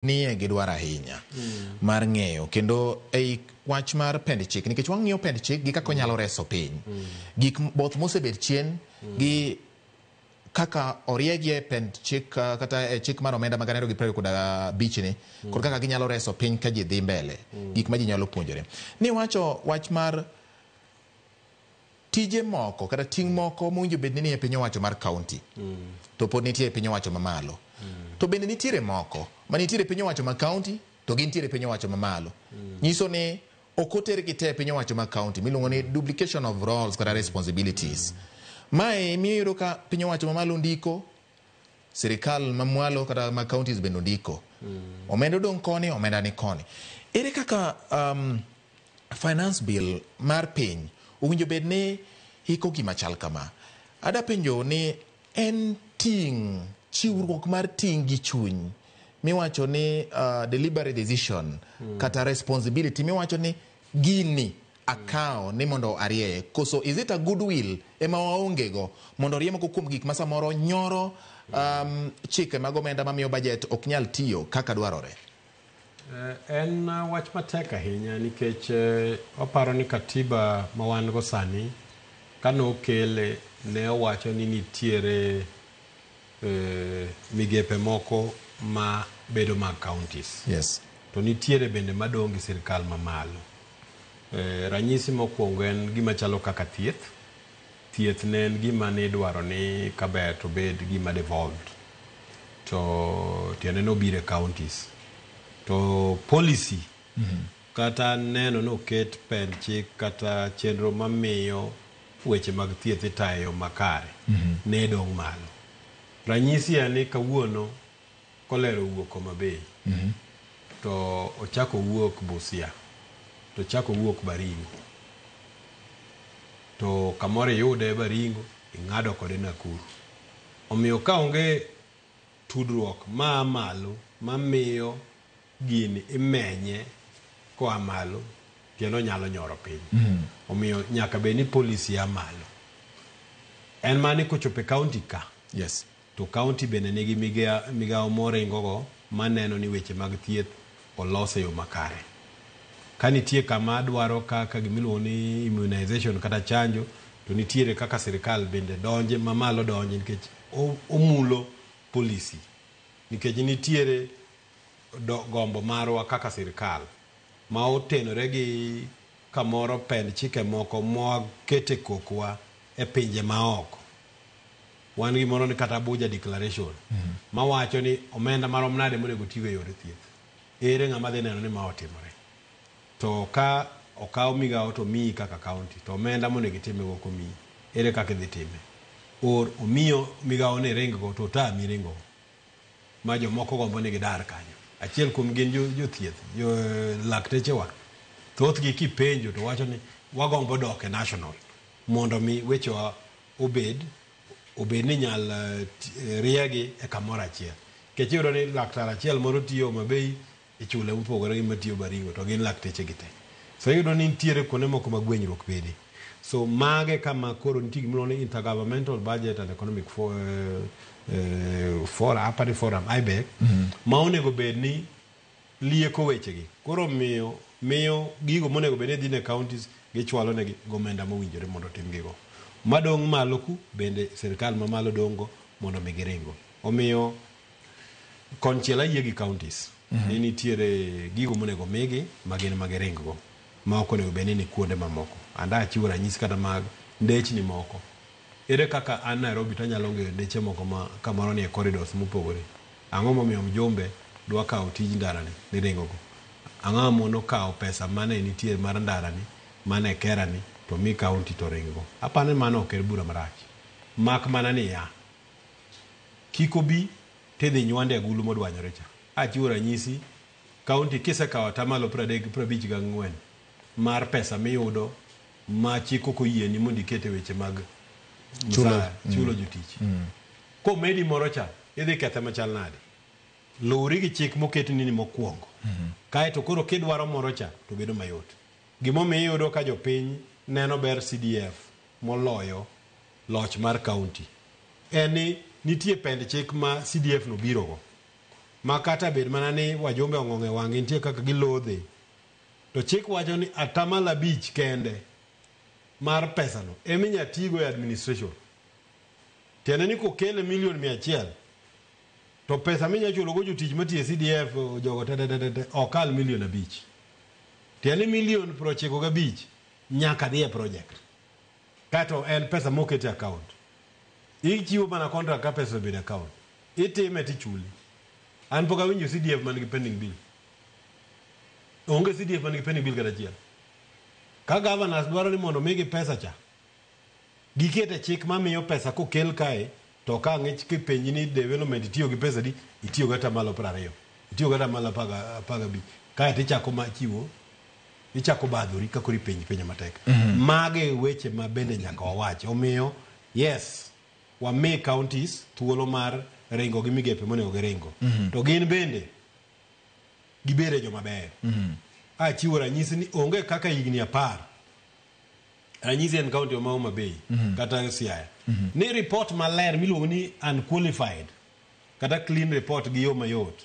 nie gidwaro ahinya mar ng'eyo kendo ei wach mar pend chik nikech wang'iyo pend chik gi kaka onyalo reso piny gik both mosebed chien gi kaka oriegie pend chik kata chik mar omenda magana 225 ni kod kaka ginyalo reso piny ka ji dhi mbele gik ma ji nyalo puonjore ni wacho wach mar tije moko kata ting' moko mowinjo bed ni e piny owacho mar county to pod nitie e piny owacho mamalo to bende nitiere moko ma nitiere piny owacho ma county to gintiere piny owacho mamalo nyiso ni ok otergi te piny owacho ma county miluongo ni duplication of roles kata responsibilities mae miyo yudo ka piny owacho mamalo ndiko sirikal mamwalo kata ma counties bende ndiko omenda dong' koni omenda ni koni ere kaka finance bill mar piny owinjo bed ni iko gima chal kama ada penjo ni en ting' chiwruok mar ting' gi chuny miwacho ni deliberate decision kata responsibility miwacho ni gini akawo ni mondo arieye koso is it a goodwill ema waongego mondo riemko kuom gik ma samoro nyoro chike mag omenda mamiyo budget ok nyal tiyo kaka dwarore. En wach matek ahinya nikech oparo ni katiba ma wan go sani kano kele ne owacho ni nitiere migepe moko ma bedo mag counties. Yes. To nitiere bende madong' gi sirikal mamalo. Ranyisi mokwongo en gima chalo kaka thieth. Thieth ne en gima ne dwaro ni kaber to bed gima devolved. To tiende no bire counties. To policy kata neno no ket pen chik kata chenro mamiyo weche mag thieth itayo makare ne dong' malo. Ranyisi en ni kawuono kolero wuok Homabay to ochako wuok Busia to ochako wuok Baringo to kamoro yude Baringo ing'ado kode Nakuru. Omiyo ka onge tudruok ma malo mamiyo gini imenye koa malo tiendo nyalo nyoro piny. Omiyo nyaka be ni policy ya malo. En mani kochope county ka. Yes. To county bende nigi migao moringogo maneno ni weche mag thieth olose yo makare. Ka nitie kama dwaro kaka gimiluongo ni immunization kata chanjo to nitiere kaka sirikal bende donje mamalo donje nikech omulo policy. Nikech nitiere gombo marwa kaka sirikal ma otenore gi kamoro pend chike moko mwakete kokwa e pinje maoko. Wan gi moro ni kata Abuja Declaration ma wacho ni omenda marom nade monego tigo e yore thieth. Ere ng'ama dhi neno ni ma otimore. To ka okaw migao to miyi kaka county to omenda monego itime go komiyi. Ere kaka idhi time. Or omiyo migao ne ringo to tami ringo. Ma jomoko gombo ni gidar kanyo. Achiel kuom gin jo thieth, jo lakteche wa. Thoth gi kipenjo to wacho ni wagombo dok e national mondo mi wechewa obed ni nyal riegi e kamoro achiel. Kech iyudo ni laktar achiel moro tiyo Homabay ichule mopogore gi matiyo Baringo to gin lakteche gi te. So iyudo ni nitiere kuonde moko ma gwenyruok bede. So mage kama koro nitie gimiluongo ni Intergovernmental Budget and Economic Forum IBEC ma onego bed ni lieko wechegi. Koro miyo gigo monego bed ni dhi ne counties gichwalo negi gomenda mowinjore mondo timgigo. Madong' malo ku bende sirikal mamalo dongo mondo migiringo. Omiyo konchiel ayie gi counties ni nitiere gigo monego migi magin magiringgo ma ok onego bed ni kuonde mamoko. Anda achiwo ranyisi kata mag ndechni moko. Ere kaka an Nairobi to anyalo ng'eyo ndeche moko ma kamoro ni e corridors mopogore. Ang'o momiyo Mjombe dwa kawo tij ndarani ni ringogo. Ang'o mono kawo pesa mane nitie mar ndarani mane kerani to mi county to ringo. Apane mano ok bura marach. Mak mana ni ya. Kiko bi tedhi nywande agulu modwanyore cha. Achiwo ranyisi county kisekawo tamalo 54 mar pesa miyudo ma chiko koyieni mondo ikete weche mag chulo jotich. Komedi moro cha idhi kethe machal nade. Luri gi chik moket ni mokwongo. Kae to koro kidwaro moro cha to bedo mayot. Gimomiyo iyudo ka jopiny neno ber CDF moloyo loch mar county. Eni nitie pend chik ma CDF no birogo. makata bed mana ni wajumbe ong'ong'e wang'e nitie kaka gilodhe to chik wacho ni atamala bich kende mar pesano eminya tigo e administration tiende ni kokele milion 100 to pesa minya chulo go jotich matie CDF jogo tete okal milion 5 tiende milion 95 nyaka dhi e project kato en pesa mokete account ichiwo mana contract ka pesa bed account itime tichuli an poka winjo CDF man gi pending bill onge CDF man gi pending bill kada chiel ka governors dwaro ni mondo migi pesa cha gikete chik mamiyo pesa kokel kae to ka ng'ich kipenji ni development itiyo gi pesa di itiyo gata malo 20 itiyo gata malo 10 bi kae tichako machiwo ichako badhori ka kori penj matek mage weche ma bende nyaka wawachi omiyo yes wa me counties thuolo mar rengo gi migepe monego giringo to gin bende gibere jo maber chiwo ranyisi ni onge kaka higni 10 ranyisi en county ma Homa Bay kata Siaya ni report maler miluongo ni unqualified kata clean report gi yo mayot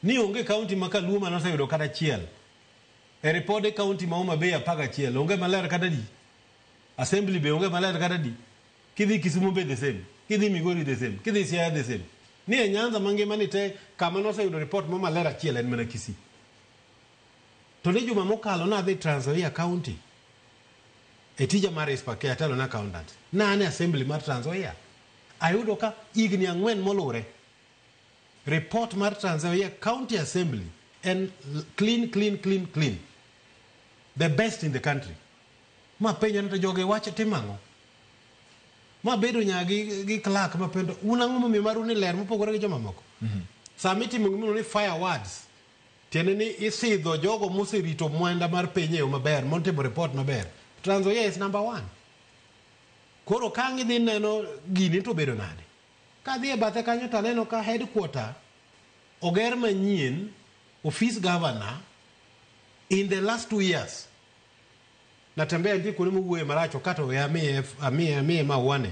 ni onge county ma Kaluo manoseyudo kata chiel e report e county ma Homa Bay 11 onge maler kata di assembly be onge maler kata di kidhi Kisumu be the same kidhi Migori the same kidhi Siaya the same ni e Nyanza mangima ni te kama noseyudo report ma maler achiel en mana Kisii to ne juma mokalo na dhi Trans Nzoia county etija mar ispake atalo na accountant na ane assembly mar Trans Nzoia ayudo ka igni 4 molure report mar Trans Nzoia county assembly and clean the best in the country ma penja to joge wache timango ma bedo nyagi gi clerk ma pendo unango mi maru ni ler mopogore gi joma moko samiti mungino ni fire words tiene ni isidho jogo moserito mwenda mar penye yo maber montimo report maber Trans Nzoia is number 1 koro kangi dhi neno gini to bedo nade ka dhi e bathe kanyo to neno ka headquarter oger manyien office governor in the last 2 years natembea ndi kuno muwe maracho kato ya mie mawane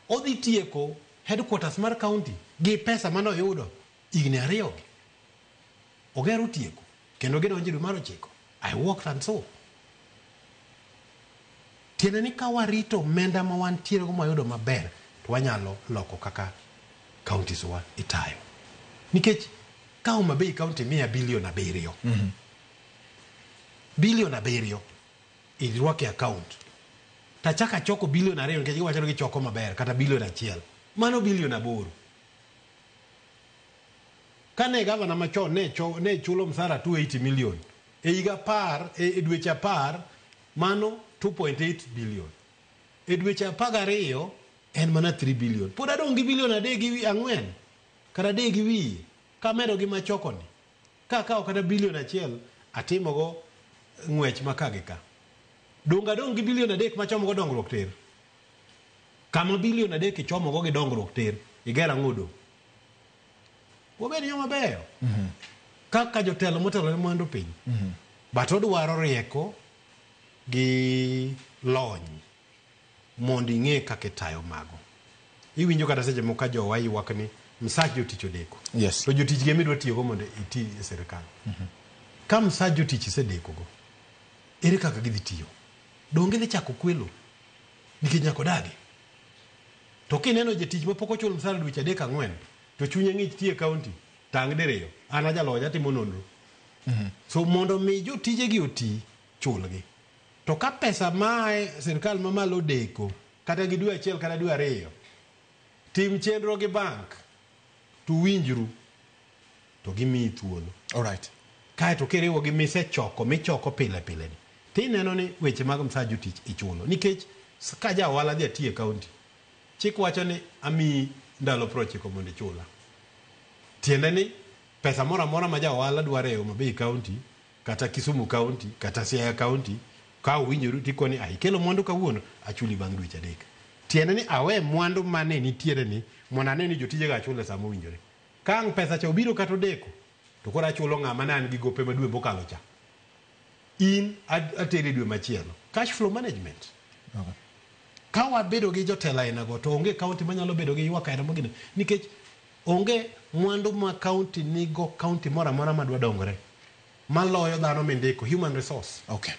odhi tieko headquarters mar county gi pesa mano yudo igni 2 ogero tieko kendo gidonje dwe mar 9 I worked and so tiene ni kawarito menda ma wantiere go mayudo maber to wanyalo loko kaka counties wa itayo nikech ka Homa Bay county 100 billion 7 billion 7 irwake account tachaka choko billion 2 nikech giwacho gi choko maber kata billion 1 mano billion 8 kane governor machon ne chulo msara 280 million e higa par e dweche par mano 2.8 billion e dweche 12 en mana 3 billion pod adong gi billion 3 gi 4 kata 3 gi wi kamedo gi machoko ni kaka kata billion 1 atimo go ngwech makagika dong gi billion 3 machomo go dongruok ter kama billion 3 ichomo go gi dongruok ter igera ngudo obed yo mabeyo kaka jotelo motelo ne mwandu piny but odwaro rieko gi lony mondo ing'e kaka itayo mago iwinjo kata seche moko jowa ywak ni msach jotich odeko yes to jotich ge midwa tiyo go mondo iti e sirkal ka msach jotich isedeko go ere kaka gidhi tiyo donge dhi chako kwelo nikech nyako dagi to kineno jotich mapok ochul msara dweche 3-4 to chunye ng'ich tie county tang' diriyo an ajaloja timo nonro so mondo mi jotije gi oti chulgi to ka pesa mae sirkal mamalo deko kata gi dwe 1 kata dwe 2 tim chenro gi bank to winjru to gimi thuolo all right kae to kiriwo gi michoko pile ni tineno ni weche mag msaju tich ichulo nikech ka ja wala dhi tie county chik wacho ni ami ndalo 9 mondo chula tiende ni pesa mora ma ja wala dware Homa Bay county kata Kisumu county kata Siaya county ka winjoru tikoni ai kelo mwandu kawuono achuli bang' dweche 3 tiende ni awe mwandu mane nitiere ni monane ni jotije ga chule samo winjore kang pesa cha obiro kato deko to kora chulo ng'ama nan gi gope madwe bokalo cha in ateri dwe machielo cash flow management ka wabedo gi jotela ina go to onge county manyalo bedo gi ywaka ina mogine nikech onge mwandu ma county nigo county mora mora madwa dongore maloyo dhano mindiko human resource. Okay.